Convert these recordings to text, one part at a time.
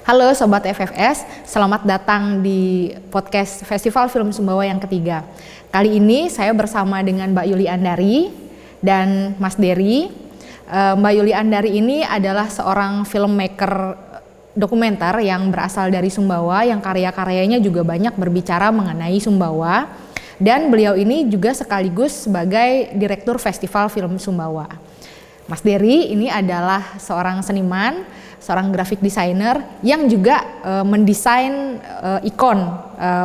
Halo Sobat FFS, selamat datang di podcast Festival Film Sumbawa yang ketiga. Kali ini saya bersama dengan Mbak Yuli Andari dan Mas Dery. Mbak Yuli Andari ini adalah seorang filmmaker dokumenter yang berasal dari Sumbawa, yang karya-karyanya juga banyak berbicara mengenai Sumbawa. Dan beliau ini juga sekaligus sebagai direktur Festival Film Sumbawa. Mas Dery ini adalah seorang seniman, seorang graphic designer yang juga mendesain ikon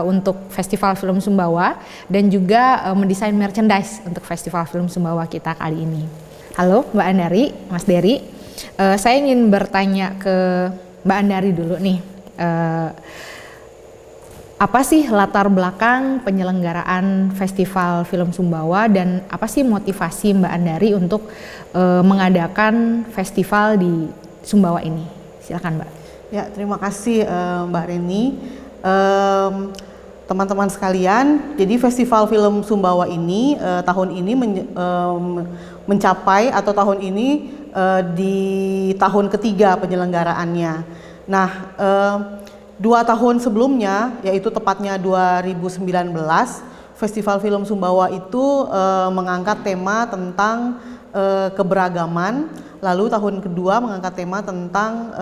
untuk Festival Film Sumbawa dan juga mendesain merchandise untuk Festival Film Sumbawa kita kali ini. Halo Mbak Andari, Mas Dery. Saya ingin bertanya ke Mbak Andari dulu nih. Apa sih latar belakang penyelenggaraan Festival Film Sumbawa dan apa sih motivasi Mbak Andari untuk mengadakan festival di Sumbawa ini? Silakan Mbak. Ya, terima kasih Mbak Reni. Teman-teman sekalian, jadi Festival Film Sumbawa ini tahun ini mencapai atau tahun ini di tahun ketiga penyelenggaraannya. Nah, 2 tahun sebelumnya, yaitu tepatnya 2019, Festival Film Sumbawa itu mengangkat tema tentang keberagaman. Lalu tahun kedua mengangkat tema tentang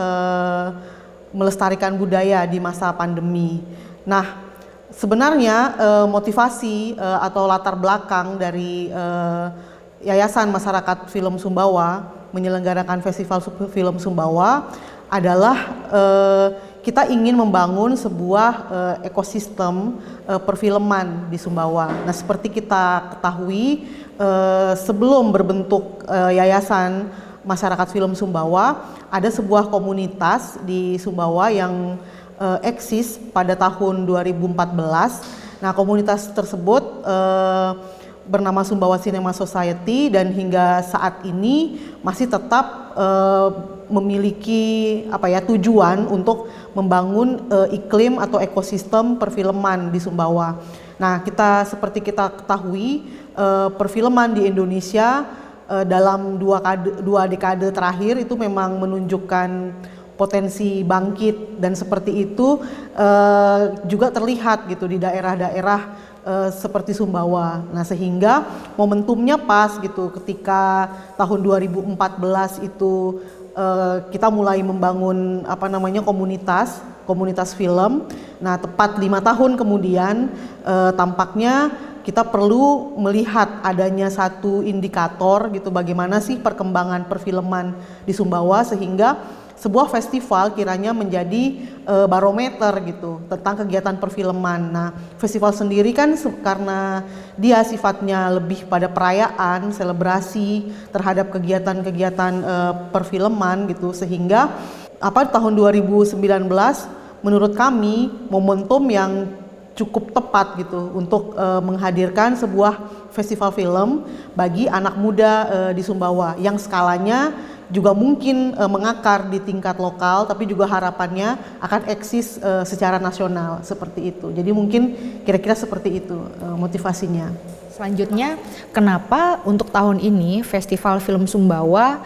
melestarikan budaya di masa pandemi. Nah, sebenarnya motivasi atau latar belakang dari Yayasan Masyarakat Film Sumbawa menyelenggarakan Festival Film Sumbawa adalah kita ingin membangun sebuah ekosistem perfilman di Sumbawa. Nah, seperti kita ketahui, sebelum berbentuk Yayasan Masyarakat Film Sumbawa, ada sebuah komunitas di Sumbawa yang eksis pada tahun 2014. Nah, komunitas tersebut bernama Sumbawa Cinema Society dan hingga saat ini masih tetap memiliki tujuan untuk membangun iklim atau ekosistem perfilman di Sumbawa. Nah, seperti kita ketahui, perfilman di Indonesia dalam dua dekade terakhir itu memang menunjukkan potensi bangkit, dan seperti itu juga terlihat gitu di daerah-daerah seperti Sumbawa. Nah, sehingga momentumnya pas gitu ketika tahun 2014 itu kita mulai membangun komunitas film. Nah, tepat 5 tahun kemudian tampaknya kita perlu melihat adanya satu indikator gitu, bagaimana sih perkembangan perfilman di Sumbawa, sehingga sebuah festival kiranya menjadi barometer gitu tentang kegiatan perfilman. Nah, festival sendiri kan karena dia sifatnya lebih pada perayaan, selebrasi terhadap kegiatan-kegiatan perfilman gitu, sehingga tahun 2019 menurut kami momentum yang cukup tepat gitu untuk menghadirkan sebuah festival film bagi anak muda di Sumbawa yang skalanya juga mungkin mengakar di tingkat lokal, tapi juga harapannya akan eksis secara nasional seperti itu. Jadi mungkin kira-kira seperti itu motivasinya. Selanjutnya, kenapa untuk tahun ini Festival Film Sumbawa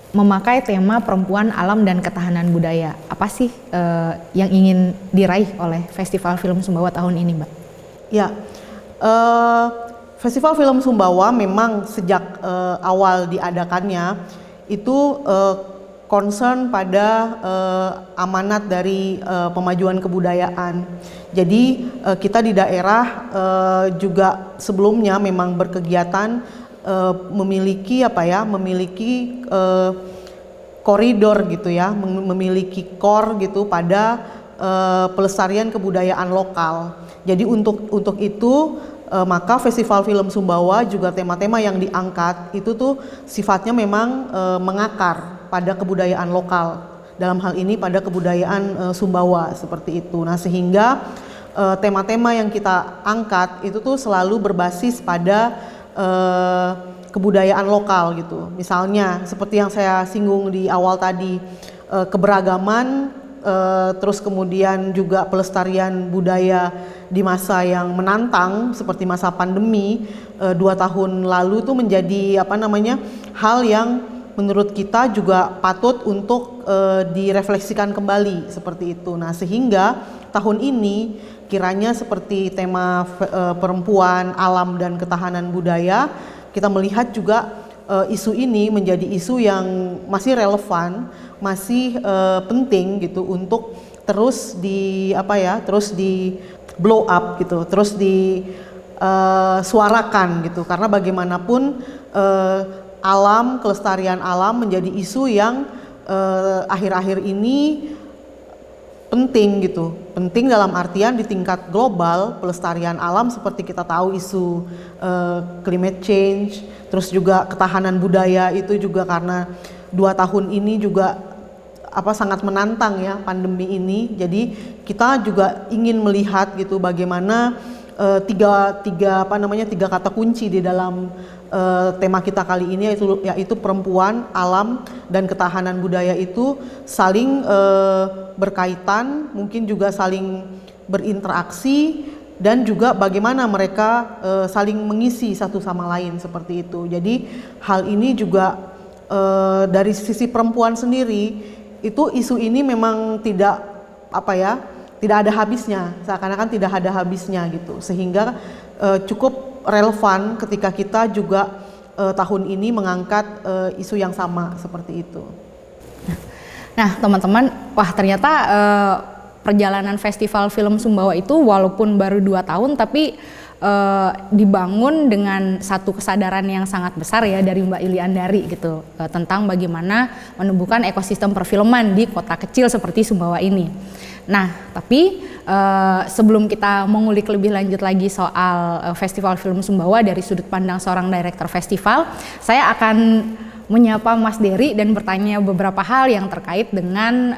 memakai tema perempuan, alam, dan ketahanan budaya? Apa sih yang ingin diraih oleh Festival Film Sumbawa tahun ini, Mbak? Ya, Festival Film Sumbawa memang sejak awal diadakannya itu concern pada amanat dari pemajuan kebudayaan. Jadi kita di daerah juga sebelumnya memang berkegiatan memiliki koridor gitu ya, memiliki core gitu pada pelestarian kebudayaan lokal. Jadi untuk itu maka Festival Film Sumbawa juga tema-tema yang diangkat itu tuh sifatnya memang mengakar pada kebudayaan lokal. Dalam hal ini pada kebudayaan Sumbawa seperti itu. Nah, sehingga tema-tema yang kita angkat itu tuh selalu berbasis pada kebudayaan lokal gitu. Misalnya seperti yang saya singgung di awal tadi, keberagaman, terus kemudian juga pelestarian budaya di masa yang menantang seperti masa pandemi 2 tahun lalu tuh menjadi hal yang menurut kita juga patut untuk direfleksikan kembali seperti itu. Nah, sehingga tahun ini kiranya seperti tema perempuan, alam dan ketahanan budaya, kita melihat juga isu ini menjadi isu yang masih relevan, masih penting gitu untuk terus terus di blow up gitu, terus disuarakan gitu, karena bagaimanapun alam, kelestarian alam menjadi isu yang akhir-akhir ini penting gitu, penting dalam artian di tingkat global pelestarian alam seperti kita tahu isu climate change, terus juga ketahanan budaya itu juga karena 2 tahun ini juga sangat menantang ya pandemi ini. Jadi kita juga ingin melihat gitu bagaimana tiga kata kunci di dalam tema kita kali ini yaitu perempuan, alam dan ketahanan budaya itu saling berkaitan, mungkin juga saling berinteraksi dan juga bagaimana mereka saling mengisi satu sama lain seperti itu. Jadi hal ini juga dari sisi perempuan sendiri itu isu ini memang tidak ada habisnya, seakan-akan tidak ada habisnya gitu, sehingga cukup relevan ketika kita juga tahun ini mengangkat isu yang sama seperti itu. Nah teman-teman, wah ternyata perjalanan Festival Film Sumbawa itu walaupun baru 2 tahun tapi dibangun dengan satu kesadaran yang sangat besar ya dari Mbak Yuli Andari gitu, tentang bagaimana menumbuhkan ekosistem perfilman di kota kecil seperti Sumbawa ini. Nah tapi sebelum kita mengulik lebih lanjut lagi soal Festival Film Sumbawa dari sudut pandang seorang direktur festival, saya akan menyapa Mas Dery dan bertanya beberapa hal yang terkait dengan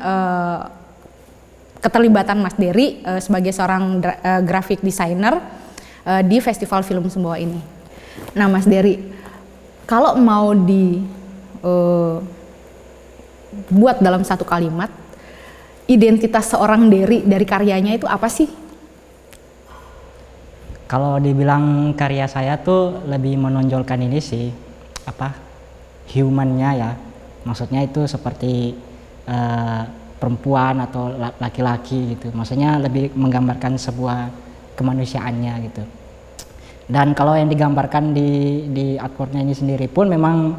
keterlibatan Mas Dery sebagai seorang graphic designer di Festival Film Sumbawa ini. Nah Mas Dery, kalau mau dibuat dalam satu kalimat, identitas seorang Dery dari karyanya itu apa sih? Kalau dibilang karya saya tuh lebih menonjolkan ini sih, humannya ya. Maksudnya itu seperti perempuan atau laki-laki gitu. Maksudnya lebih menggambarkan sebuah kemanusiaannya gitu. Dan kalau yang digambarkan di artworknya ini sendiri pun memang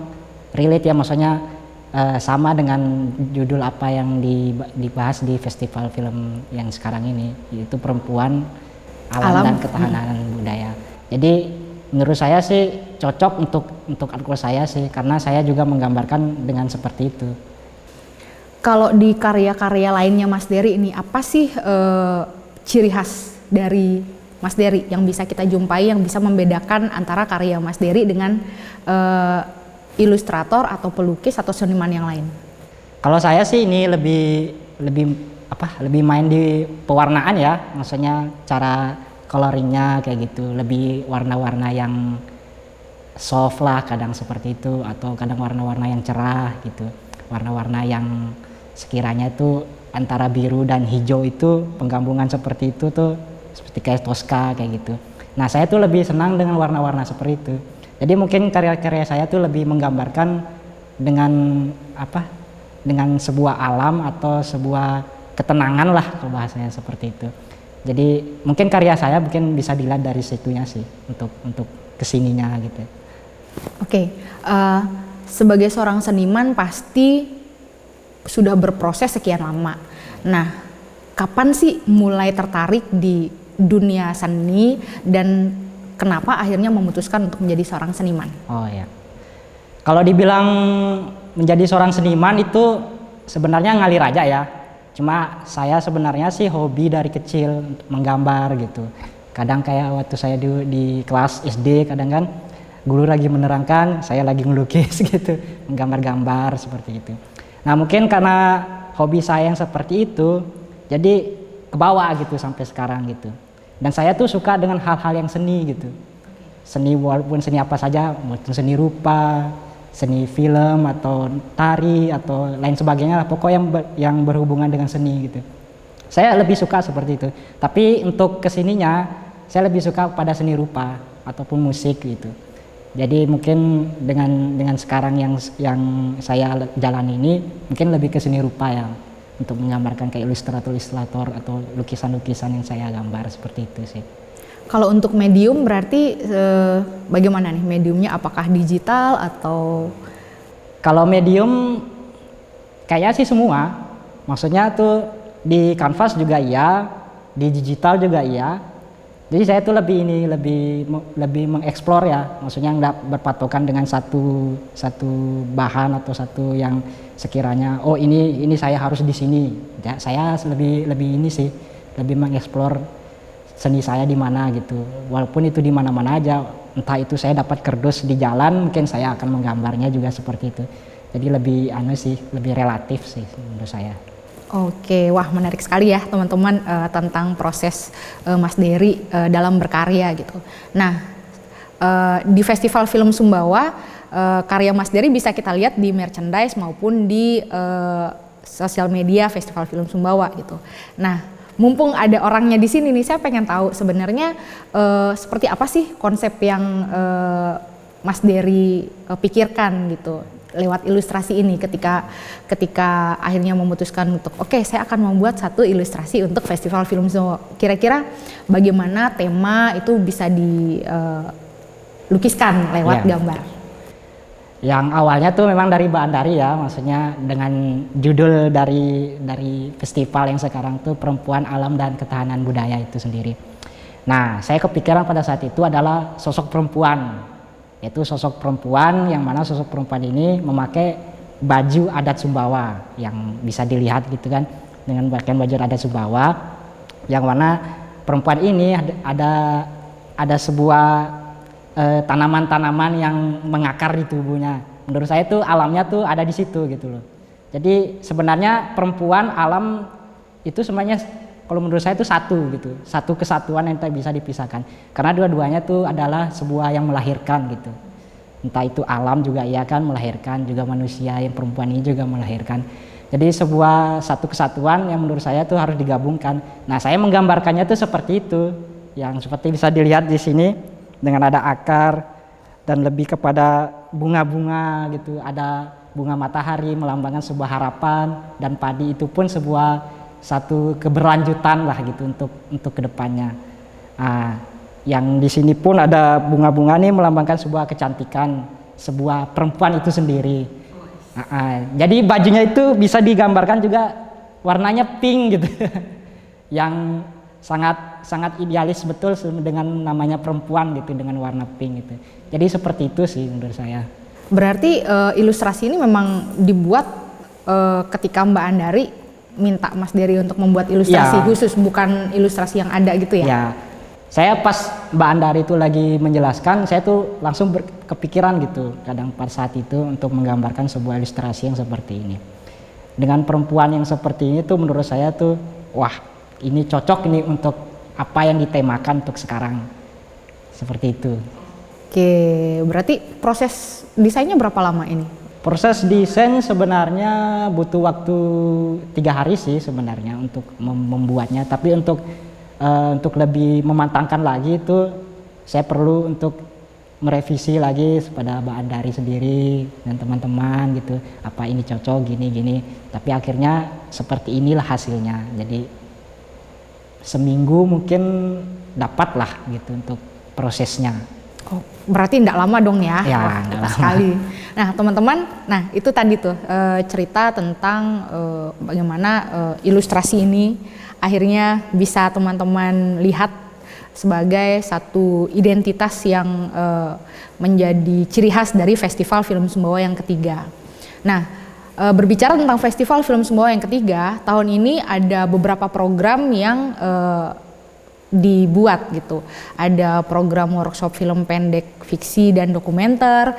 relate ya, maksudnya sama dengan judul apa yang dibahas di festival film yang sekarang ini, yaitu perempuan, alam dan ketahanan budaya. Jadi menurut saya sih cocok untuk artwork saya sih, karena saya juga menggambarkan dengan seperti itu. Kalau di karya-karya lainnya Mas Dery ini, apa sih ciri khas dari Mas Dery yang bisa kita jumpai, yang bisa membedakan antara karya Mas Dery dengan ilustrator atau pelukis atau seniman yang lain? Kalau saya sih ini lebih main di pewarnaan ya, maksudnya cara coloringnya kayak gitu, lebih warna-warna yang soft lah kadang seperti itu, atau kadang warna-warna yang cerah gitu, warna-warna yang sekiranya itu antara biru dan hijau, itu penggabungan seperti itu tuh seperti kayak Tosca kayak gitu. Nah saya tuh lebih senang dengan warna-warna seperti itu. Jadi mungkin karya-karya saya tuh lebih menggambarkan dengan dengan sebuah alam atau sebuah ketenangan lah kalau bahasanya seperti itu. Jadi mungkin karya saya mungkin bisa dilihat dari situnya sih untuk kesininya gitu. Oke, sebagai seorang seniman pasti sudah berproses sekian lama. Nah, kapan sih mulai tertarik di dunia seni dan kenapa akhirnya memutuskan untuk menjadi seorang seniman? Oh ya, kalau dibilang menjadi seorang seniman itu sebenarnya ngalir aja ya. Cuma saya sebenarnya sih hobi dari kecil menggambar gitu. Kadang kayak waktu saya di kelas SD, kadang kan guru lagi menerangkan, saya lagi ngelukis gitu, menggambar-gambar seperti itu. Nah mungkin karena hobi saya yang seperti itu, jadi kebawa gitu sampai sekarang gitu. Dan saya tuh suka dengan hal-hal yang seni gitu. Seni walaupun seni apa saja, maupun seni rupa, seni film atau tari atau lain sebagainya lah, pokoknya yang berhubungan dengan seni gitu. Saya lebih suka seperti itu. Tapi untuk kesininya saya lebih suka pada seni rupa ataupun musik gitu. Jadi mungkin dengan sekarang yang saya jalani ini mungkin lebih ke seni rupa ya, untuk menggambarkan kayak ilustrator atau lukisan-lukisan yang saya gambar seperti itu sih. Kalau untuk medium berarti bagaimana nih mediumnya? Apakah digital atau? Kalau medium kayaknya sih semua, maksudnya tuh di kanvas juga iya, di digital juga iya. Jadi saya tuh lebih mengeksplor ya, maksudnya nggak berpatokan dengan satu bahan atau satu yang sekiranya oh ini saya harus di sini. Ya, saya lebih ini sih, lebih mengeksplor seni saya di mana gitu. Walaupun itu di mana-mana aja, entah itu saya dapat kerdus di jalan, mungkin saya akan menggambarnya juga seperti itu. Jadi lebih lebih relatif sih menurut saya. Oke, wah menarik sekali ya teman-teman tentang proses Mas Dery dalam berkarya gitu. Nah, di Festival Film Sumbawa karya Mas Dery bisa kita lihat di merchandise maupun di sosial media Festival Film Sumbawa gitu. Nah, mumpung ada orangnya di sini nih, saya pengen tahu sebenarnya seperti apa sih konsep yang Mas Dery pikirkan gitu lewat ilustrasi ini ketika akhirnya memutuskan untuk oke, saya akan membuat satu ilustrasi untuk Festival Film Sumbawa. Kira-kira bagaimana tema itu bisa dilukiskan lewat gambar? Yang awalnya tuh memang dari Mbak Andari ya, maksudnya dengan judul dari festival yang sekarang tuh Perempuan, Alam dan Ketahanan Budaya itu sendiri. Nah, saya kepikiran pada saat itu adalah sosok perempuan. Yaitu sosok perempuan yang mana sosok perempuan ini memakai baju adat Sumbawa yang bisa dilihat gitu kan, dengan pakaian baju adat Sumbawa yang mana perempuan ini ada sebuah tanaman-tanaman yang mengakar di tubuhnya. Menurut saya tuh alamnya tuh ada di situ gitu loh. Jadi sebenarnya perempuan alam itu sebenarnya kalau menurut saya itu satu gitu, satu kesatuan yang tak bisa dipisahkan. Karena dua-duanya tuh adalah sebuah yang melahirkan gitu. Entah itu alam juga iya kan melahirkan, juga manusia yang perempuan ini juga melahirkan. Jadi sebuah satu kesatuan yang menurut saya tuh harus digabungkan. Nah, saya menggambarkannya tuh seperti itu, yang seperti bisa dilihat di sini dengan ada akar dan lebih kepada bunga-bunga gitu. Ada bunga matahari melambangkan sebuah harapan, dan padi itu pun satu keberlanjutan lah gitu untuk kedepannya. Yang di sini pun ada bunga-bunga nih melambangkan sebuah kecantikan, sebuah perempuan itu sendiri. Jadi bajunya itu bisa digambarkan juga warnanya pink gitu, yang sangat idealis betul dengan namanya perempuan gitu, dengan warna pink gitu. Jadi seperti itu sih menurut saya. Berarti Ilustrasi ini memang dibuat ketika Mbak Andari minta Mas Dery untuk membuat ilustrasi khusus, bukan ilustrasi yang ada gitu ya? Ya, saya pas Mbak Andari itu lagi menjelaskan, saya tuh langsung kepikiran gitu kadang pada saat itu untuk menggambarkan sebuah ilustrasi yang seperti ini. Dengan perempuan yang seperti ini tuh menurut saya tuh, wah ini cocok ini untuk apa yang ditemakan untuk sekarang. Seperti itu. Oke, berarti proses desainnya berapa lama ini? Proses desain sebenarnya butuh waktu 3 hari sih sebenarnya untuk membuatnya, tapi untuk lebih memantangkan lagi itu saya perlu untuk merevisi lagi kepada Mbak Andari sendiri dan teman-teman gitu, apa ini cocok gini, tapi akhirnya seperti inilah hasilnya. Jadi seminggu mungkin dapat lah gitu untuk prosesnya. Oh, berarti tidak lama dong ya? Ya, tidak lama sekali. Nah, teman-teman, itu tadi tuh cerita tentang bagaimana ilustrasi ini akhirnya bisa teman-teman lihat sebagai satu identitas yang menjadi ciri khas dari Festival Film Sumbawa yang ketiga. Nah, berbicara tentang Festival Film Sumbawa yang ketiga, tahun ini ada beberapa program yang dibuat gitu. Ada program workshop film pendek fiksi dan dokumenter,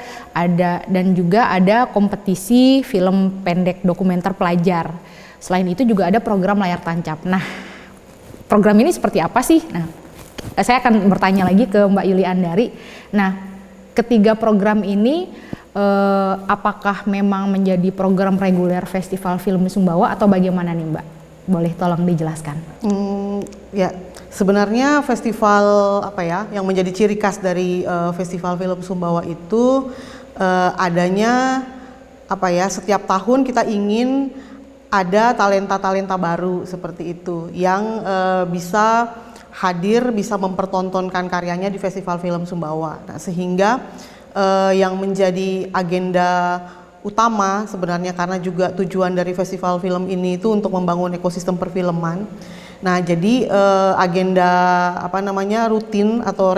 dan juga ada kompetisi film pendek dokumenter pelajar. Selain itu juga ada program layar tancap. Nah, program ini seperti apa sih? Nah, saya akan bertanya lagi ke Mbak Yuli Andari. Nah, ketiga program ini apakah memang menjadi program reguler Festival Film Sumbawa atau bagaimana nih Mbak? Boleh tolong dijelaskan. Ya, sebenarnya festival apa ya yang menjadi ciri khas dari Festival Film Sumbawa itu adanya apa ya, setiap tahun kita ingin ada talenta-talenta baru seperti itu yang bisa hadir, bisa mempertontonkan karyanya di Festival Film Sumbawa. Nah, sehingga yang menjadi agenda utama sebenarnya, karena juga tujuan dari festival film ini itu untuk membangun ekosistem perfilman. Nah, jadi agenda apa namanya rutin atau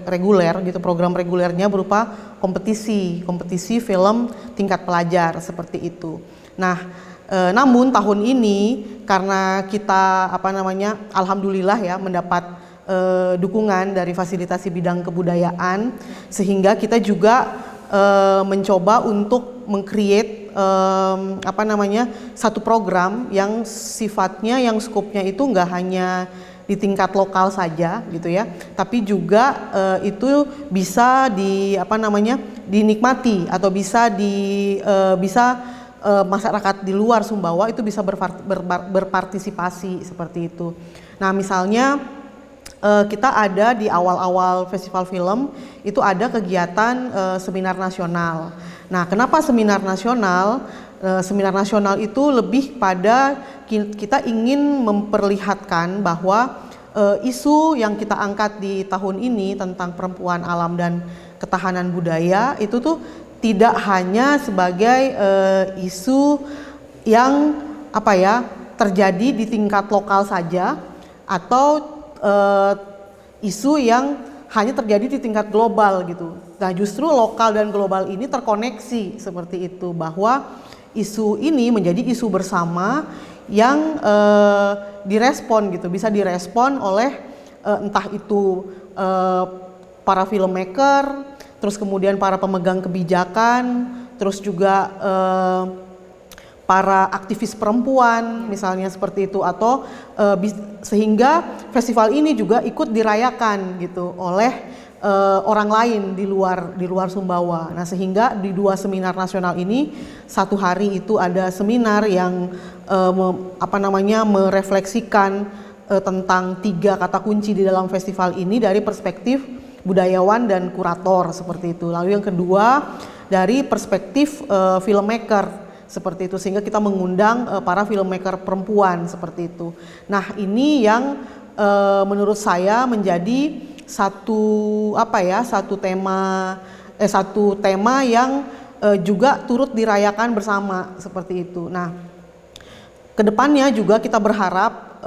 reguler gitu, program regulernya berupa kompetisi film tingkat pelajar seperti itu. Nah, namun tahun ini karena kita apa namanya alhamdulillah ya mendapat dukungan dari fasilitasi bidang kebudayaan, sehingga kita juga mencoba untuk meng-create apa namanya satu program yang sifatnya, yang skopnya itu nggak hanya di tingkat lokal saja gitu ya, tapi juga itu bisa apa namanya dinikmati atau bisa masyarakat di luar Sumbawa itu bisa berpartisipasi seperti itu. Nah, misalnya kita ada di awal-awal festival film itu ada kegiatan seminar nasional. Nah, kenapa seminar nasional? Seminar nasional itu lebih pada kita ingin memperlihatkan bahwa isu yang kita angkat di tahun ini tentang perempuan, alam, dan ketahanan budaya itu tuh tidak hanya sebagai isu yang apa ya terjadi di tingkat lokal saja atau isu yang hanya terjadi di tingkat global gitu. Nah, justru lokal dan global ini terkoneksi seperti itu, bahwa isu ini menjadi isu bersama yang direspon gitu, bisa direspon oleh entah itu para filmmaker, terus kemudian para pemegang kebijakan, terus juga para aktivis perempuan misalnya seperti itu, atau sehingga festival ini juga ikut dirayakan gitu oleh orang lain di luar Sumbawa. Nah, sehingga di 2 seminar nasional ini, satu hari itu ada seminar yang merefleksikan tentang 3 kata kunci di dalam festival ini dari perspektif budayawan dan kurator seperti itu. Lalu yang kedua dari perspektif filmmaker seperti itu, sehingga kita mengundang para filmmaker perempuan seperti itu. Nah, ini yang menurut saya menjadi satu tema yang juga turut dirayakan bersama seperti itu. Nah, kedepannya juga kita berharap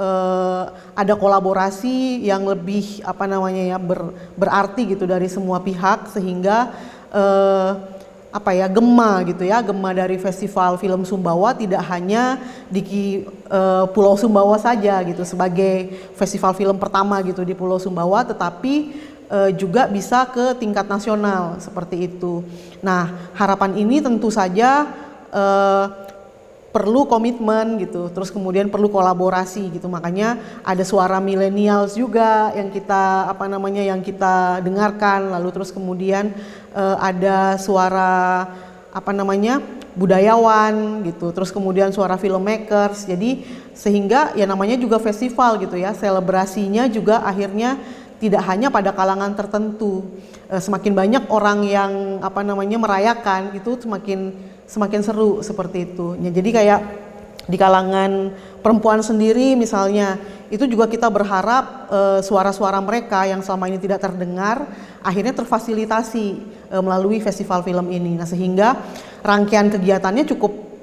ada kolaborasi yang lebih berarti gitu dari semua pihak, sehingga gema dari Festival Film Sumbawa tidak hanya di Pulau Sumbawa saja gitu sebagai festival film pertama gitu di Pulau Sumbawa, tetapi juga bisa ke tingkat nasional seperti itu. Nah, harapan ini tentu saja perlu komitmen gitu, terus kemudian perlu kolaborasi gitu. Makanya ada suara millennials juga yang kita dengarkan, lalu terus kemudian ada suara budayawan gitu, terus kemudian suara filmmakers. Jadi sehingga ya namanya juga festival gitu ya, selebrasinya juga akhirnya tidak hanya pada kalangan tertentu. Semakin banyak orang yang merayakan itu semakin seru seperti itu. Ya, jadi kayak di kalangan perempuan sendiri misalnya, itu juga kita berharap suara-suara mereka yang selama ini tidak terdengar akhirnya terfasilitasi melalui festival film ini. Nah, sehingga rangkaian kegiatannya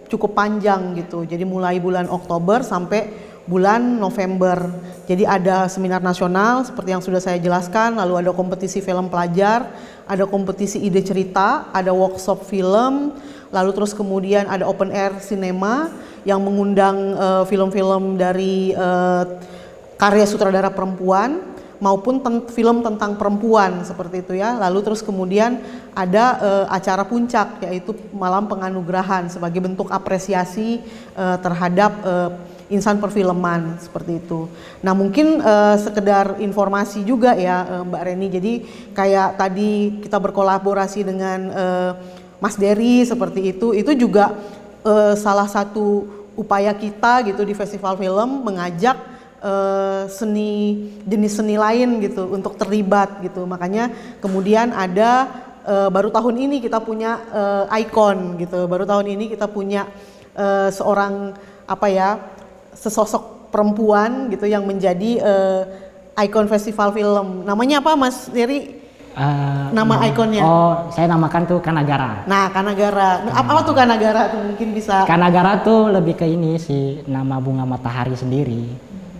cukup panjang gitu. Jadi mulai bulan Oktober sampai bulan November. Jadi ada seminar nasional seperti yang sudah saya jelaskan, lalu ada kompetisi film pelajar, ada kompetisi ide cerita, ada workshop film, lalu terus kemudian ada open air cinema yang mengundang film-film dari karya sutradara perempuan maupun film tentang perempuan seperti itu ya. Lalu terus kemudian ada acara puncak, yaitu malam penganugerahan sebagai bentuk apresiasi terhadap insan perfilman seperti itu. Nah, mungkin sekedar informasi juga ya Mbak Reni. Jadi kayak tadi kita berkolaborasi dengan Mas Dery seperti itu juga salah satu upaya kita gitu di festival film mengajak jenis seni lain gitu untuk terlibat gitu. Makanya kemudian ada baru tahun ini kita punya ikon gitu. Baru tahun ini kita punya seorang sesosok perempuan gitu yang menjadi ikon festival film. Namanya apa Mas Dery? Nama ikonnya? Oh, saya namakan tuh Kanagara. Nah, Kanagara. Apa tuh Kanagara tuh mungkin bisa? Kanagara tuh lebih ke ini sih, nama bunga matahari sendiri.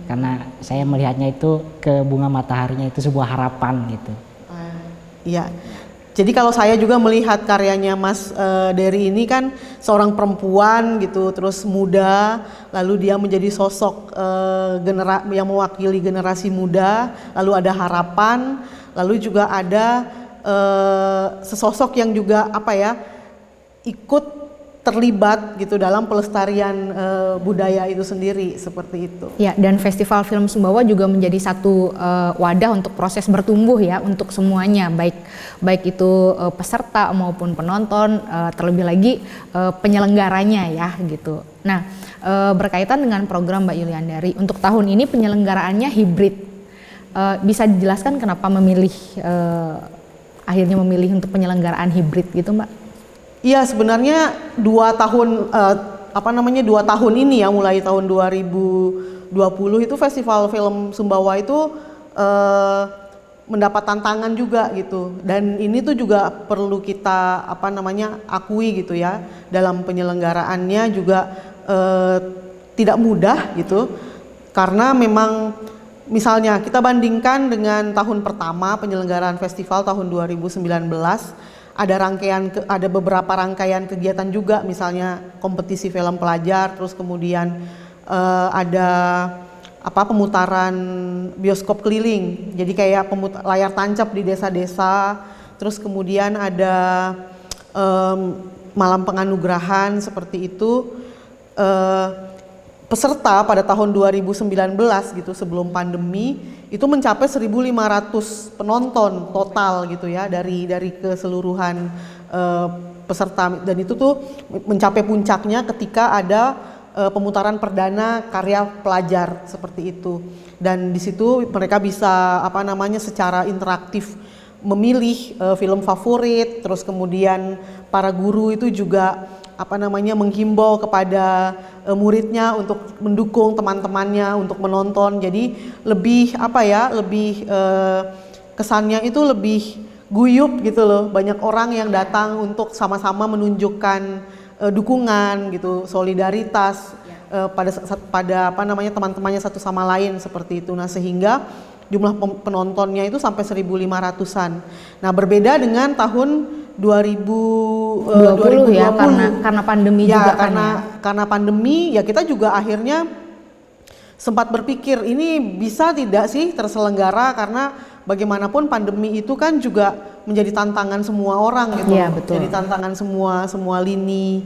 Karena saya melihatnya itu ke bunga mataharinya itu sebuah harapan gitu. Iya. Jadi kalau saya juga melihat karyanya Mas Dery ini kan seorang perempuan gitu, terus muda, lalu dia menjadi sosok yang mewakili generasi muda, lalu ada harapan. Lalu juga ada sesosok yang juga ikut terlibat gitu dalam pelestarian budaya itu sendiri seperti itu. Ya, dan Festival Film Sumbawa juga menjadi satu wadah untuk proses bertumbuh ya untuk semuanya, baik itu peserta maupun penonton, terlebih lagi penyelenggaranya ya gitu. Nah, berkaitan dengan program Mbak Yuliandari, untuk tahun ini penyelenggaraannya hibrid. Bisa dijelaskan kenapa akhirnya memilih untuk penyelenggaraan hibrid gitu, Mbak? Iya, sebenarnya 2 tahun ini ya, mulai tahun 2020 itu Festival Film Sumbawa itu mendapat tantangan juga gitu. Dan ini tuh juga perlu kita akui gitu ya, dalam penyelenggaraannya juga tidak mudah gitu. Karena memang misalnya kita bandingkan dengan tahun pertama penyelenggaraan festival tahun 2019, ada beberapa rangkaian kegiatan juga, misalnya kompetisi film pelajar, terus kemudian ada pemutaran bioskop keliling. Jadi kayak layar tancap di desa-desa, terus kemudian ada malam penganugerahan seperti itu. Peserta pada tahun 2019 gitu sebelum pandemi itu mencapai 1.500 penonton total gitu ya dari keseluruhan peserta, dan itu tuh mencapai puncaknya ketika ada pemutaran perdana karya pelajar seperti itu, dan di situ mereka bisa secara interaktif memilih film favorit, terus kemudian para guru itu juga menghimbau kepada muridnya untuk mendukung teman-temannya untuk menonton. Jadi lebih kesannya itu lebih guyup gitu loh. Banyak orang yang datang untuk sama-sama menunjukkan dukungan gitu, solidaritas pada teman-temannya satu sama lain seperti itu. Nah, sehingga jumlah penontonnya itu sampai 1.500-an. Nah, berbeda dengan tahun 2020 ya, karena pandemi ya, juga karena pandemi ya, kita juga akhirnya sempat berpikir ini bisa tidak sih terselenggara, karena bagaimanapun pandemi itu kan juga menjadi tantangan semua orang gitu. Ya, betul. Jadi tantangan semua lini,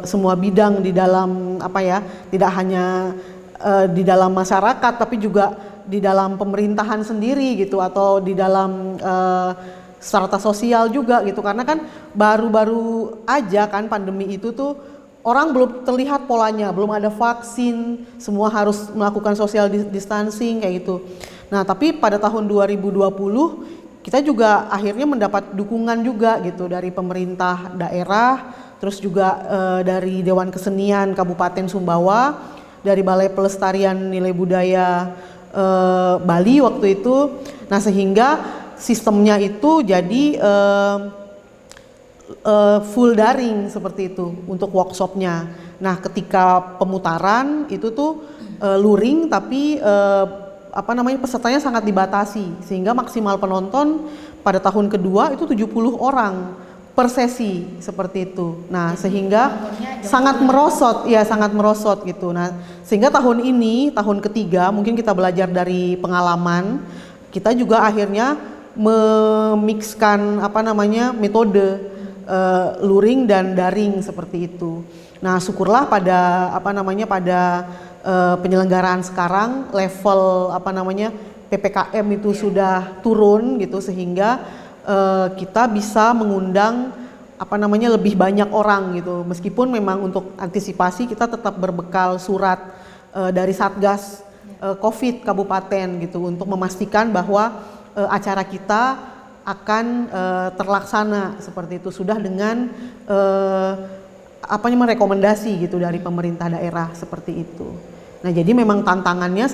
semua bidang di dalam tidak hanya di dalam masyarakat tapi juga di dalam pemerintahan sendiri gitu, atau di dalam strata sosial juga gitu, karena kan baru-baru aja kan pandemi itu tuh orang belum terlihat polanya, belum ada vaksin, semua harus melakukan social distancing kayak gitu. Nah, tapi pada tahun 2020 kita juga akhirnya mendapat dukungan juga gitu dari pemerintah daerah, terus juga dari Dewan Kesenian Kabupaten Sumbawa, dari Balai Pelestarian Nilai Budaya Bali waktu itu. Nah, sehingga sistemnya itu jadi full daring seperti itu untuk workshopnya. Nah, ketika pemutaran itu tuh luring, tapi pesertanya sangat dibatasi, sehingga maksimal penonton pada tahun kedua itu 70 orang per sesi seperti itu. Nah, sehingga sangat merosot gitu. Nah, sehingga tahun ini, tahun ketiga, mungkin kita belajar dari pengalaman, kita juga akhirnya memixkan metode luring dan daring seperti itu. Nah, syukurlah pada penyelenggaraan sekarang level PPKM itu sudah turun gitu, sehingga kita bisa mengundang lebih banyak orang gitu. Meskipun memang untuk antisipasi kita tetap berbekal surat dari Satgas COVID Kabupaten gitu untuk memastikan bahwa acara kita akan terlaksana seperti itu sudah dengan rekomendasi gitu dari pemerintah daerah seperti itu. Nah, jadi memang tantangannya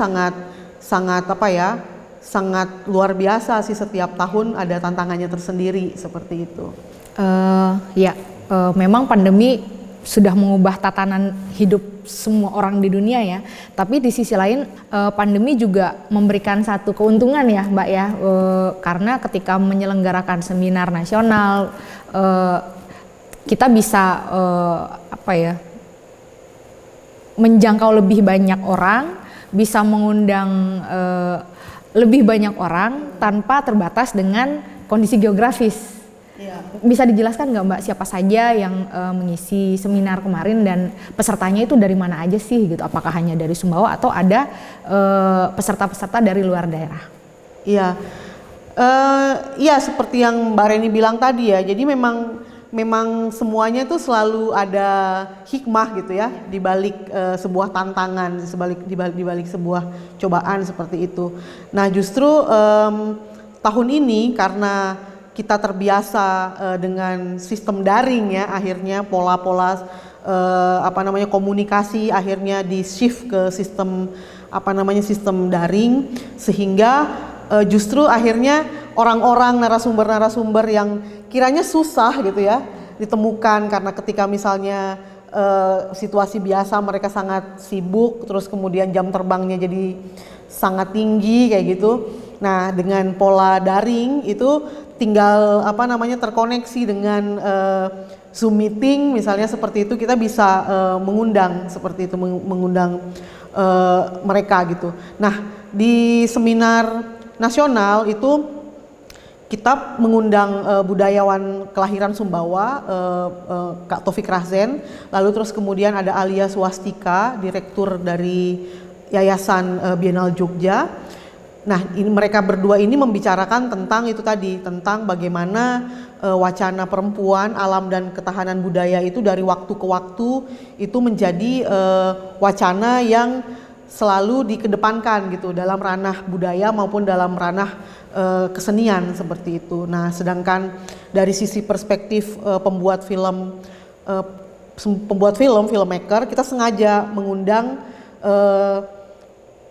sangat luar biasa sih, setiap tahun ada tantangannya tersendiri seperti itu. Memang pandemi sudah mengubah tatanan hidup semua orang di dunia ya. Tapi di sisi lain pandemi juga memberikan satu keuntungan ya Mbak ya, karena ketika menyelenggarakan seminar nasional kita bisa menjangkau lebih banyak orang, bisa mengundang lebih banyak orang tanpa terbatas dengan kondisi geografis. Bisa dijelaskan nggak Mbak siapa saja yang mengisi seminar kemarin dan pesertanya itu dari mana aja sih gitu? Apakah hanya dari Sumbawa atau ada peserta-peserta dari luar daerah? Iya, seperti yang Mbak Reni bilang tadi ya. Jadi memang semuanya itu selalu ada hikmah gitu ya di balik sebuah tantangan, di balik sebuah cobaan seperti itu. Nah, justru tahun ini karena kita terbiasa dengan sistem daring ya, akhirnya pola-pola komunikasi akhirnya di shift ke sistem daring, sehingga justru akhirnya orang-orang narasumber yang kiranya susah gitu ya ditemukan, karena ketika misalnya situasi biasa mereka sangat sibuk, terus kemudian jam terbangnya jadi sangat tinggi kayak gitu. Nah, dengan pola daring itu tinggal terkoneksi dengan Zoom meeting misalnya seperti itu, kita bisa mengundang mereka gitu. Nah, di seminar nasional itu kita mengundang budayawan kelahiran Sumbawa, Kak Taufik Rahzen, lalu terus kemudian ada Alia Swastika, direktur dari Yayasan Biennale Jogja. Nah, mereka berdua ini membicarakan tentang bagaimana wacana perempuan, alam dan ketahanan budaya itu dari waktu ke waktu itu menjadi wacana yang selalu dikedepankan gitu dalam ranah budaya maupun dalam ranah kesenian seperti itu. Nah, sedangkan dari sisi perspektif filmmaker, kita sengaja mengundang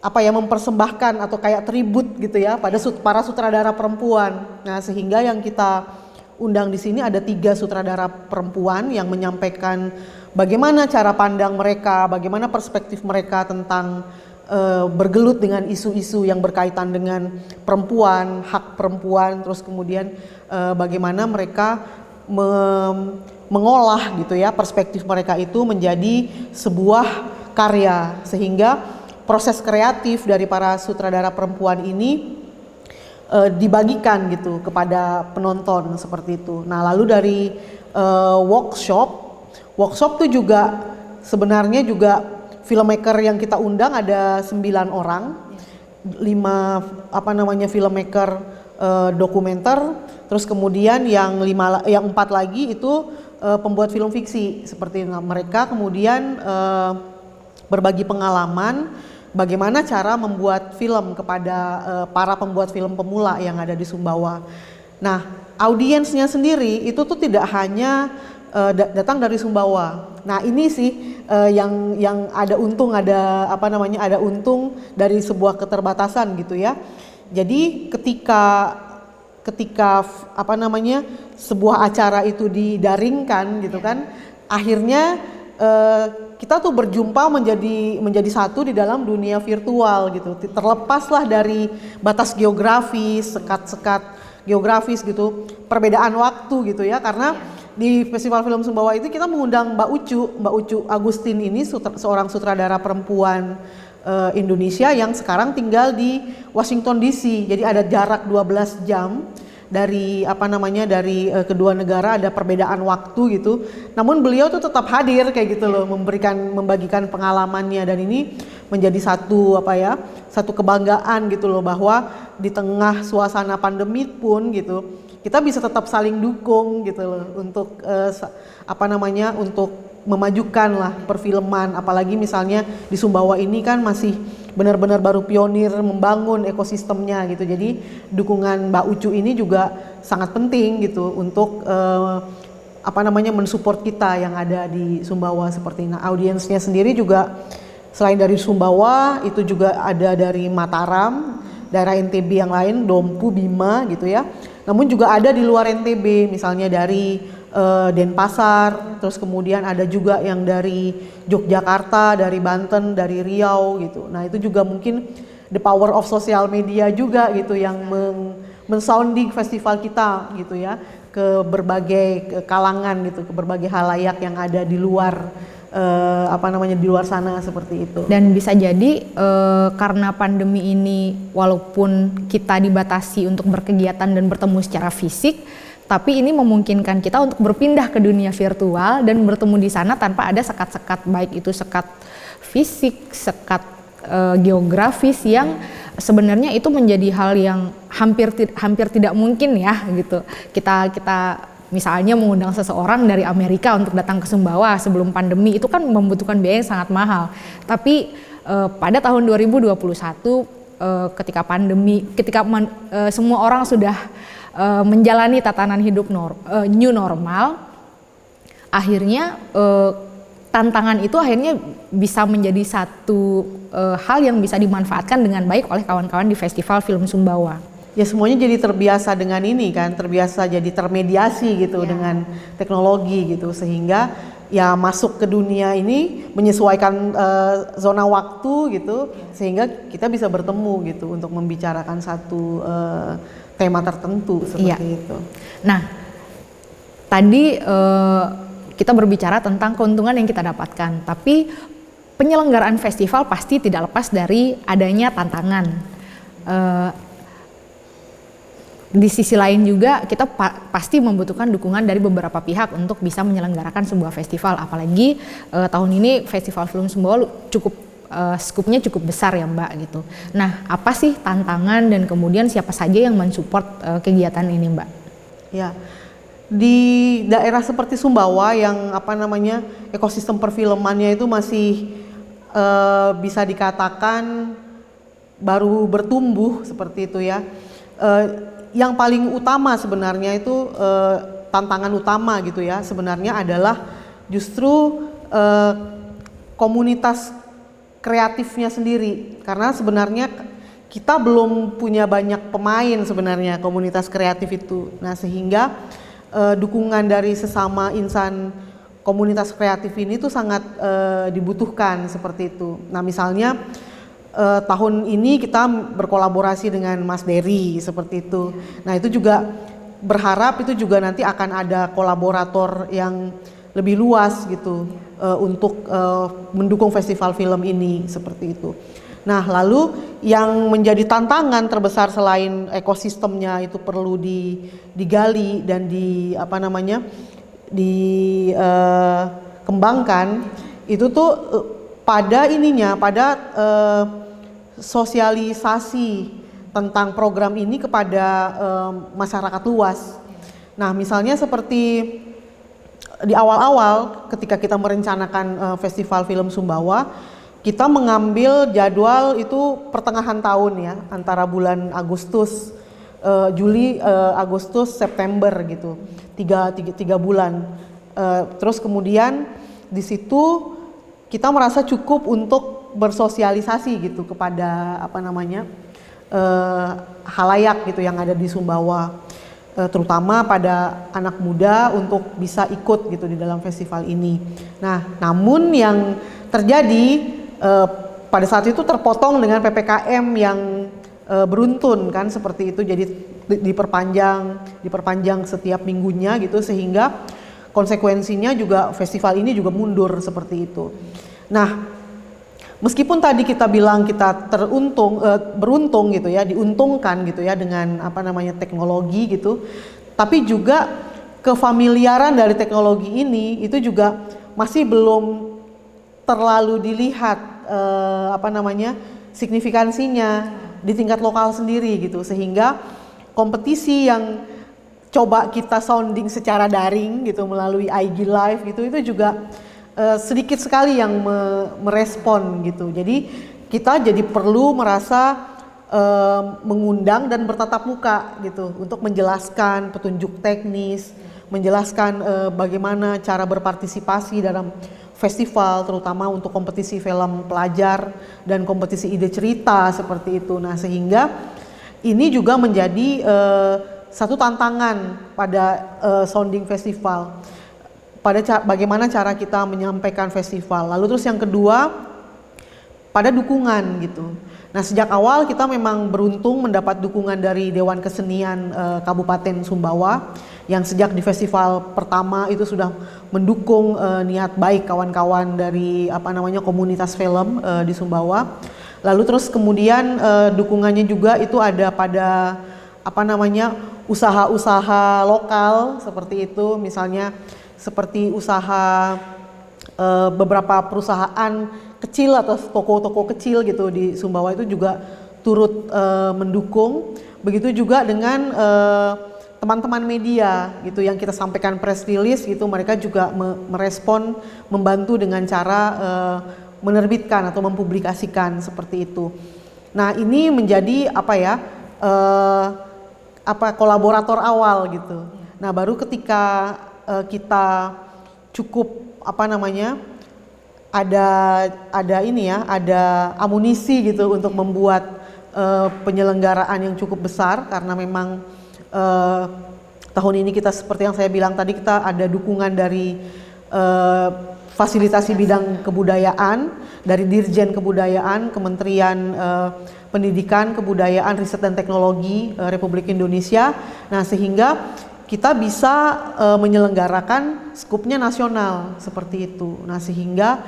mempersembahkan atau kayak tribut gitu ya pada para sutradara perempuan. Nah, sehingga yang kita undang di sini ada 3 sutradara perempuan yang menyampaikan bagaimana cara pandang mereka, bagaimana perspektif mereka tentang bergelut dengan isu-isu yang berkaitan dengan perempuan, hak perempuan, terus kemudian bagaimana mereka mengolah gitu ya perspektif mereka itu menjadi sebuah karya, sehingga proses kreatif dari para sutradara perempuan ini dibagikan gitu kepada penonton seperti itu. Nah, lalu dari workshop tuh juga sebenarnya juga filmmaker yang kita undang ada 9 orang, 5 filmmaker dokumenter, terus kemudian yang 4 lagi itu pembuat film fiksi seperti itu. Nah, mereka kemudian berbagi pengalaman bagaimana cara membuat film kepada para pembuat film pemula yang ada di Sumbawa. Nah, audiensnya sendiri itu tuh tidak hanya datang dari Sumbawa. Nah, ini sih yang ada untung dari sebuah keterbatasan gitu ya. Jadi ketika sebuah acara itu didaringkan gitu kan, akhirnya kita tuh berjumpa menjadi satu di dalam dunia virtual gitu. Terlepaslah dari batas geografis, sekat-sekat geografis gitu, perbedaan waktu gitu ya. Karena di Festival Film Sumbawa itu kita mengundang Mbak Ucu Agustin ini seorang sutradara perempuan Indonesia yang sekarang tinggal di Washington DC. Jadi ada jarak 12 jam dari kedua negara, ada perbedaan waktu gitu. Namun beliau tuh tetap hadir kayak gitu loh, membagikan pengalamannya, dan ini menjadi satu kebanggaan gitu loh, bahwa di tengah suasana pandemi pun gitu kita bisa tetap saling dukung gitu loh untuk untuk memajukan lah perfilman, apalagi misalnya di Sumbawa ini kan masih benar-benar baru pionir membangun ekosistemnya gitu. Jadi dukungan Mbak Ucu ini juga sangat penting gitu untuk mensupport kita yang ada di Sumbawa seperti ini. Nah, audiensnya sendiri juga selain dari Sumbawa itu juga ada dari Mataram, daerah NTB yang lain, Dompu, Bima gitu ya. Namun juga ada di luar NTB, misalnya dari Denpasar, terus kemudian ada juga yang dari Yogyakarta, dari Banten, dari Riau gitu. Nah itu juga mungkin the power of social media juga gitu yang men-sounding festival kita gitu ya ke berbagai kalangan gitu, ke berbagai halayak yang ada di luar di luar sana seperti itu. Dan bisa jadi karena pandemi ini walaupun kita dibatasi untuk berkegiatan dan bertemu secara fisik, tapi ini memungkinkan kita untuk berpindah ke dunia virtual dan bertemu di sana tanpa ada sekat-sekat, baik itu sekat fisik, sekat geografis yang sebenarnya itu menjadi hal yang hampir tidak mungkin ya gitu. Kita misalnya mengundang seseorang dari Amerika untuk datang ke Sumbawa sebelum pandemi itu kan membutuhkan biaya yang sangat mahal. Tapi pada tahun 2021 ketika pandemi, semua orang sudah menjalani tatanan hidup new normal, akhirnya tantangan itu akhirnya bisa menjadi satu hal yang bisa dimanfaatkan dengan baik oleh kawan-kawan di Festival Film Sumbawa. Ya semuanya jadi terbiasa dengan ini kan, terbiasa jadi termediasi gitu dengan teknologi gitu, sehingga ya masuk ke dunia ini menyesuaikan zona waktu gitu, sehingga kita bisa bertemu gitu untuk membicarakan satu tema tertentu seperti itu. Nah, tadi kita berbicara tentang keuntungan yang kita dapatkan, tapi penyelenggaraan festival pasti tidak lepas dari adanya tantangan. Di sisi lain juga kita pasti membutuhkan dukungan dari beberapa pihak untuk bisa menyelenggarakan sebuah festival, apalagi tahun ini Festival Film Sumbawa cukup skupnya cukup besar ya Mbak gitu. Nah, apa sih tantangan dan kemudian siapa saja yang mensupport kegiatan ini Mbak? Ya, di daerah seperti Sumbawa yang ekosistem perfilmannya itu masih bisa dikatakan baru bertumbuh seperti itu ya. Yang paling utama sebenarnya itu tantangan utama gitu ya sebenarnya adalah justru komunitas kreatifnya sendiri, karena sebenarnya kita belum punya banyak pemain sebenarnya komunitas kreatif itu. Nah sehingga dukungan dari sesama insan komunitas kreatif ini tuh sangat dibutuhkan seperti itu. Nah misalnya tahun ini kita berkolaborasi dengan Mas Dery seperti itu. Nah itu juga berharap itu juga nanti akan ada kolaborator yang lebih luas gitu untuk mendukung festival film ini seperti itu. Nah lalu yang menjadi tantangan terbesar selain ekosistemnya itu perlu digali dan dikembangkan itu tuh pada sosialisasi tentang program ini kepada masyarakat luas. Nah misalnya seperti di awal-awal ketika kita merencanakan Festival Film Sumbawa, kita mengambil jadwal itu pertengahan tahun ya, antara bulan Agustus, Juli, Agustus, September gitu, tiga bulan. Terus kemudian di situ kita merasa cukup untuk bersosialisasi gitu kepada halayak gitu yang ada di Sumbawa. Terutama pada anak muda untuk bisa ikut gitu di dalam festival ini. Nah, namun yang terjadi pada saat itu terpotong dengan PPKM yang beruntun kan seperti itu, jadi diperpanjang setiap minggunya gitu, sehingga konsekuensinya juga festival ini juga mundur seperti itu. Nah, meskipun tadi kita bilang kita beruntung gitu ya, diuntungkan gitu ya dengan teknologi gitu, tapi juga kefamiliaran dari teknologi ini itu juga masih belum terlalu dilihat signifikansinya di tingkat lokal sendiri gitu, sehingga kompetisi yang coba kita sounding secara daring gitu melalui IG Live gitu, itu juga sedikit sekali yang merespon gitu. Jadi kita jadi perlu merasa mengundang dan bertatap muka gitu untuk menjelaskan petunjuk teknis, menjelaskan bagaimana cara berpartisipasi dalam festival, terutama untuk kompetisi film pelajar dan kompetisi ide cerita seperti itu. Nah, sehingga ini juga menjadi satu tantangan pada sounding festival, pada bagaimana cara kita menyampaikan festival. Lalu terus yang kedua, pada dukungan gitu. Nah, sejak awal kita memang beruntung mendapat dukungan dari Dewan Kesenian Kabupaten Sumbawa yang sejak di festival pertama itu sudah mendukung niat baik kawan-kawan dari komunitas film di Sumbawa. Lalu terus kemudian dukungannya juga itu ada pada usaha-usaha lokal seperti itu, misalnya seperti usaha beberapa perusahaan kecil atau toko-toko kecil gitu di Sumbawa itu juga turut mendukung. Begitu juga dengan teman-teman media gitu yang kita sampaikan press release gitu, mereka juga merespon, membantu dengan cara menerbitkan atau mempublikasikan seperti itu. Nah, ini menjadi kolaborator awal gitu. Nah, baru ketika kita cukup ada amunisi gitu untuk membuat penyelenggaraan yang cukup besar, karena memang tahun ini kita seperti yang saya bilang tadi, kita ada dukungan dari fasilitasi bidang kebudayaan dari Dirjen Kebudayaan Kementerian Pendidikan, Kebudayaan, Riset dan Teknologi Republik Indonesia. Nah, sehingga kita bisa menyelenggarakan skupnya nasional seperti itu. Nah, sehingga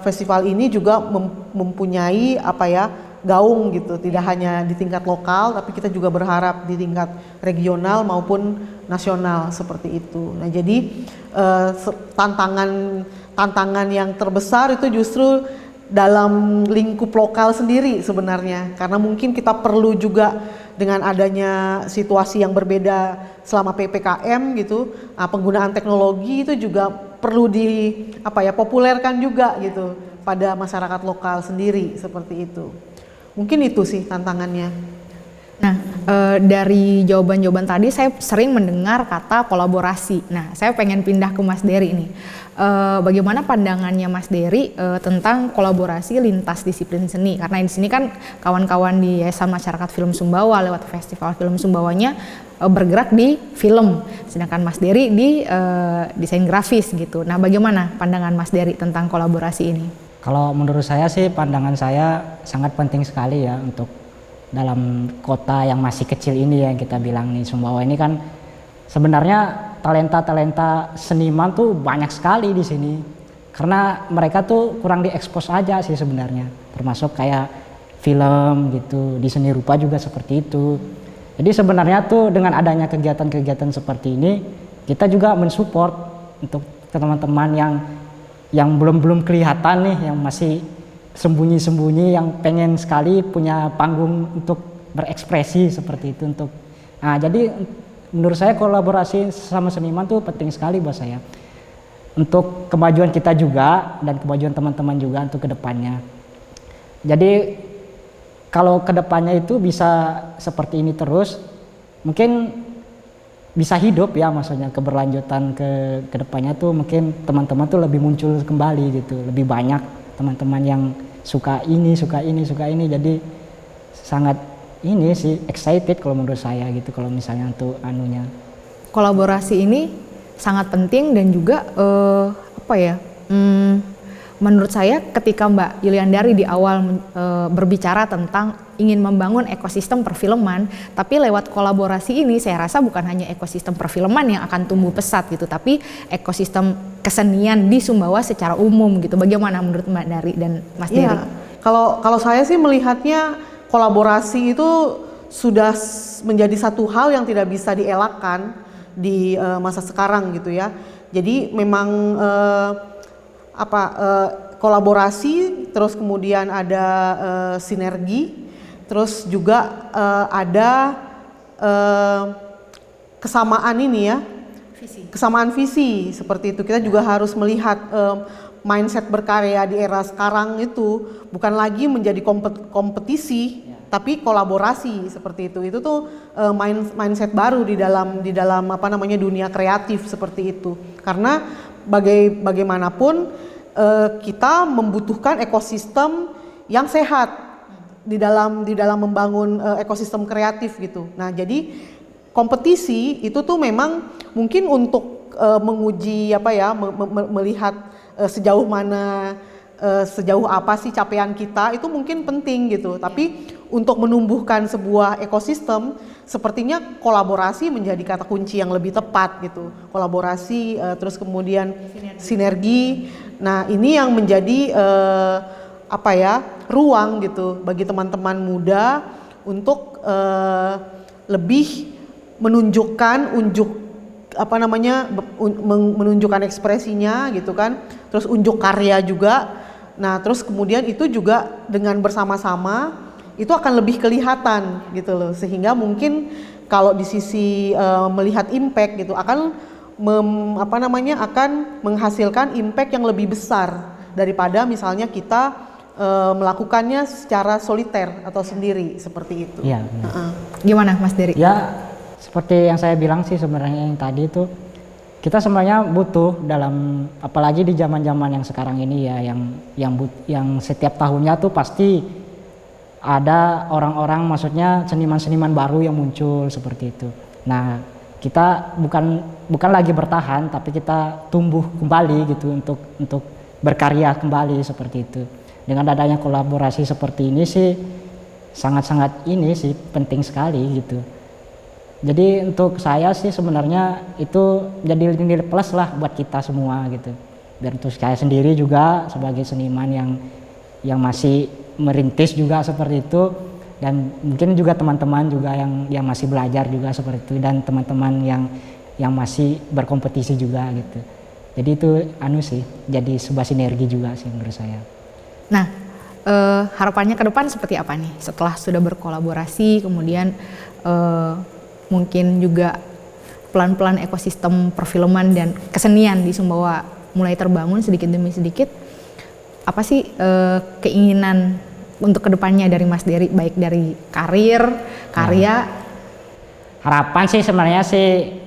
festival ini juga mempunyai gaung gitu, tidak hanya di tingkat lokal, tapi kita juga berharap di tingkat regional maupun nasional seperti itu. Nah, jadi tantangan yang terbesar itu justru dalam lingkup lokal sendiri sebenarnya, karena mungkin kita perlu juga dengan adanya situasi yang berbeda selama PPKM gitu, penggunaan teknologi itu juga perlu populerkan juga gitu pada masyarakat lokal sendiri seperti itu. Mungkin itu sih tantangannya. Nah, dari jawaban-jawaban tadi saya sering mendengar kata kolaborasi. Nah, saya pengen pindah ke Mas Dery nih. Bagaimana pandangannya Mas Dery tentang kolaborasi lintas disiplin seni? Karena di sini kan kawan-kawan di Yayasan Masyarakat Film Sumbawa lewat Festival Film Sumbawanya bergerak di film, sedangkan Mas Dery di desain grafis gitu. Nah, bagaimana pandangan Mas Dery tentang kolaborasi ini? Kalau menurut saya sih, pandangan saya sangat penting sekali ya untuk dalam kota yang masih kecil ini yang kita bilang nih, Sumbawa ini kan sebenarnya talenta-talenta seniman tuh banyak sekali di sini, karena mereka tuh kurang diekspos aja sih sebenarnya, termasuk kayak film gitu, di seni rupa juga seperti itu. Jadi sebenarnya tuh dengan adanya kegiatan-kegiatan seperti ini, kita juga mensupport untuk teman-teman yang belum kelihatan nih, yang masih sembunyi-sembunyi, yang pengen sekali punya panggung untuk berekspresi seperti itu. Jadi menurut saya kolaborasi sama seniman tuh penting sekali buat saya, untuk kemajuan kita juga dan kemajuan teman-teman juga untuk kedepannya. Jadi kalau kedepannya itu bisa seperti ini terus, mungkin bisa hidup ya, maksudnya keberlanjutan ke depannya tuh mungkin teman-teman tuh lebih muncul kembali gitu, lebih banyak teman-teman yang suka ini, jadi sangat ini sih excited kalau menurut saya gitu, kalau misalnya untuk anunya. Kolaborasi ini sangat penting dan juga menurut saya ketika Mbak Yuliandari di awal berbicara tentang ingin membangun ekosistem perfilman, tapi lewat kolaborasi ini saya rasa bukan hanya ekosistem perfilman yang akan tumbuh pesat gitu, tapi ekosistem kesenian di Sumbawa secara umum gitu. Bagaimana menurut Mbak Dari dan Mas Dery? Kalau saya sih melihatnya kolaborasi itu sudah menjadi satu hal yang tidak bisa dielakkan di masa sekarang gitu ya. Jadi memang kolaborasi, terus kemudian ada sinergi, terus juga ada kesamaan ini ya, kesamaan visi seperti itu. Kita juga harus melihat mindset berkarya di era sekarang itu bukan lagi menjadi kompetisi, tapi kolaborasi seperti itu. Itu tuh mindset baru di dalam apa namanya dunia kreatif seperti itu. Karena bagaimanapun kita membutuhkan ekosistem yang sehat di dalam membangun ekosistem kreatif gitu. Nah, jadi kompetisi itu tuh memang mungkin untuk menguji apa ya, melihat sejauh mana, sejauh apa sih capaian kita itu mungkin penting gitu. Tapi untuk menumbuhkan sebuah ekosistem, sepertinya kolaborasi menjadi kata kunci yang lebih tepat gitu. Kolaborasi, terus kemudian sinergi. Nah, ini yang menjadi apa ya, ruang gitu bagi teman-teman muda untuk lebih menunjukkan apa namanya, menunjukkan ekspresinya gitu kan, terus unjuk karya juga. Nah, terus kemudian itu juga dengan bersama-sama itu akan lebih kelihatan gitu loh, sehingga mungkin kalau di sisi melihat impact gitu akan akan menghasilkan impact yang lebih besar daripada misalnya kita melakukannya secara soliter atau sendiri seperti itu. Iya. Gimana Mas Dery? Ya, seperti yang saya bilang sih sebenarnya yang tadi itu kita sebenarnya butuh dalam, apalagi di zaman-zaman yang sekarang ini ya, yang setiap tahunnya tuh pasti ada orang-orang, maksudnya seniman-seniman baru yang muncul seperti itu. Nah, kita bukan lagi bertahan, tapi kita tumbuh kembali gitu untuk berkarya kembali seperti itu. Dengan adanya kolaborasi seperti ini sih sangat-sangat ini sih penting sekali gitu. Jadi untuk saya sih sebenarnya itu jadi nilai plus lah buat kita semua gitu. Dan untuk saya sendiri juga sebagai seniman yang masih merintis juga seperti itu, dan mungkin juga teman-teman juga yang masih belajar juga seperti itu, dan teman-teman yang masih berkompetisi juga gitu. Jadi itu sih jadi sebuah sinergi juga sih menurut saya. Nah, harapannya ke depan seperti apa nih setelah sudah berkolaborasi, kemudian mungkin juga pelan-pelan ekosistem perfilman dan kesenian di Sumbawa mulai terbangun sedikit demi sedikit. Apa sih keinginan untuk kedepannya dari Mas Dery, baik dari karir, karya? Harapan sih sebenarnya sih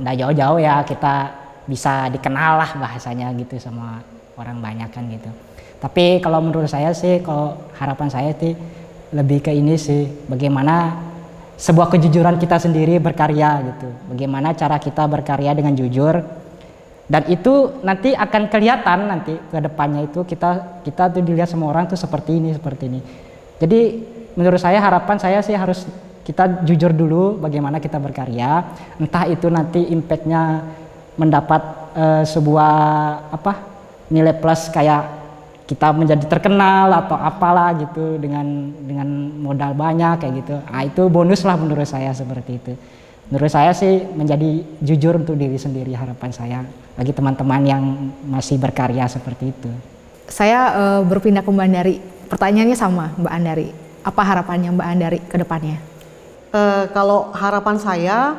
nggak jauh-jauh ya, kita bisa dikenal lah bahasanya gitu sama orang banyak kan gitu. Tapi kalau menurut saya sih, kalau harapan saya sih lebih ke ini sih, bagaimana sebuah kejujuran kita sendiri berkarya gitu. Bagaimana cara kita berkarya dengan jujur, dan itu nanti akan kelihatan nanti ke depannya itu kita tuh dilihat semua orang tuh seperti ini. Jadi menurut saya harapan saya sih harus kita jujur dulu bagaimana kita berkarya, entah itu nanti impactnya mendapat sebuah nilai plus kayak kita menjadi terkenal atau apalah gitu dengan modal banyak kayak gitu. Itu bonus lah menurut saya seperti itu. Menurut saya sih menjadi jujur untuk diri sendiri, harapan saya bagi teman-teman yang masih berkarya seperti itu. Saya berpindah ke Mbak Andari. Pertanyaannya sama Mbak Andari. Apa harapannya Mbak Andari ke depannya? Kalau harapan saya,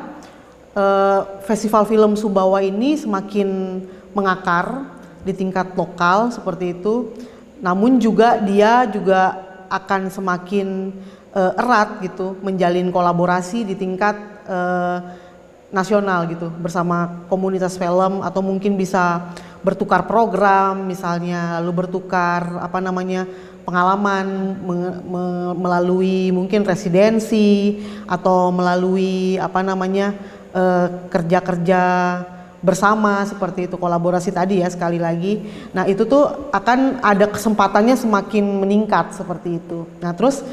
Festival Film Sumbawa ini semakin mengakar di tingkat lokal seperti itu. Namun juga dia juga akan semakin erat gitu, menjalin kolaborasi di tingkat nasional gitu bersama komunitas film, atau mungkin bisa bertukar program misalnya, lalu bertukar pengalaman melalui mungkin residensi atau melalui kerja-kerja bersama seperti itu, kolaborasi tadi ya sekali lagi. Nah, itu tuh akan ada kesempatannya semakin meningkat seperti itu. Nah, terus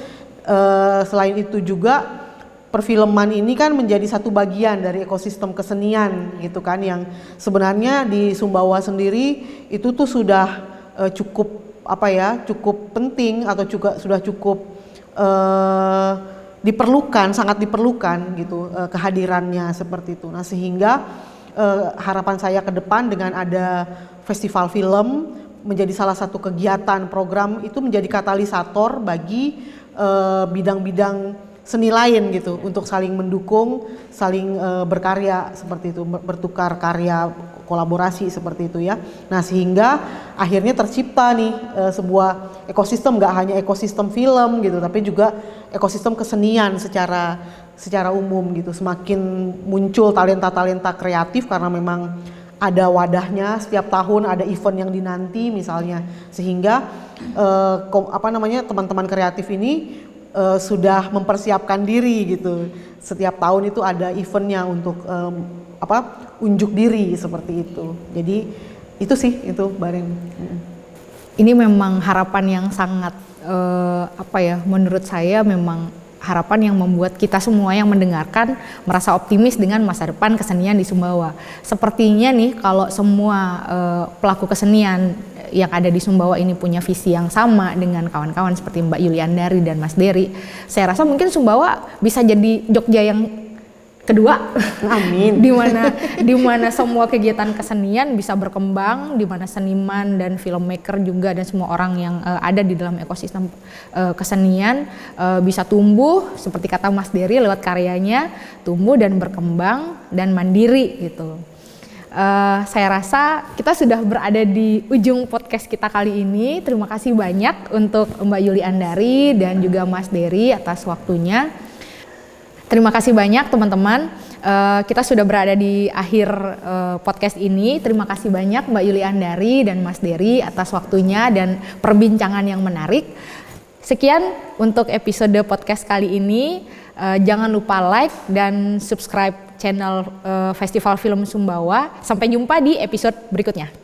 selain itu juga perfilman ini kan menjadi satu bagian dari ekosistem kesenian gitu kan, yang sebenarnya di Sumbawa sendiri itu tuh sudah cukup penting, atau juga sudah cukup sangat diperlukan gitu kehadirannya seperti itu. Nah, sehingga harapan saya ke depan dengan ada festival film menjadi salah satu kegiatan program itu menjadi katalisator bagi bidang-bidang seni lain gitu untuk saling mendukung, saling berkarya seperti itu, bertukar karya, kolaborasi seperti itu ya. Nah sehingga akhirnya tercipta nih sebuah ekosistem, nggak hanya ekosistem film gitu, tapi juga ekosistem kesenian secara umum gitu. Semakin muncul talenta-talenta kreatif karena memang ada wadahnya, setiap tahun ada event yang dinanti misalnya, sehingga teman-teman kreatif ini sudah mempersiapkan diri gitu. Setiap tahun itu ada eventnya untuk unjuk diri seperti itu. Jadi itu sih itu Baren. Ini memang harapan yang sangat menurut saya memang harapan yang membuat kita semua yang mendengarkan merasa optimis dengan masa depan kesenian di Sumbawa. Sepertinya nih kalau semua pelaku kesenian yang ada di Sumbawa ini punya visi yang sama dengan kawan-kawan seperti Mbak Yuli Andari dan Mas Dery, saya rasa mungkin Sumbawa bisa jadi Jogja yang kedua. Amin. di mana semua kegiatan kesenian bisa berkembang, di mana seniman dan filmmaker juga dan semua orang yang ada di dalam ekosistem kesenian bisa tumbuh seperti kata Mas Dery lewat karyanya, tumbuh dan berkembang dan mandiri gitu. Saya rasa kita sudah berada di ujung podcast kita kali ini. Terima kasih banyak untuk Mbak Yuli Andari dan juga Mas Dery atas waktunya. Terima kasih banyak teman-teman. Kita sudah berada di akhir podcast ini. Terima kasih banyak Mbak Yuli Andari dan Mas Dery atas waktunya dan perbincangan yang menarik. Sekian untuk episode podcast kali ini. Jangan lupa like dan subscribe channel Festival Film Sumbawa. Sampai jumpa di episode berikutnya.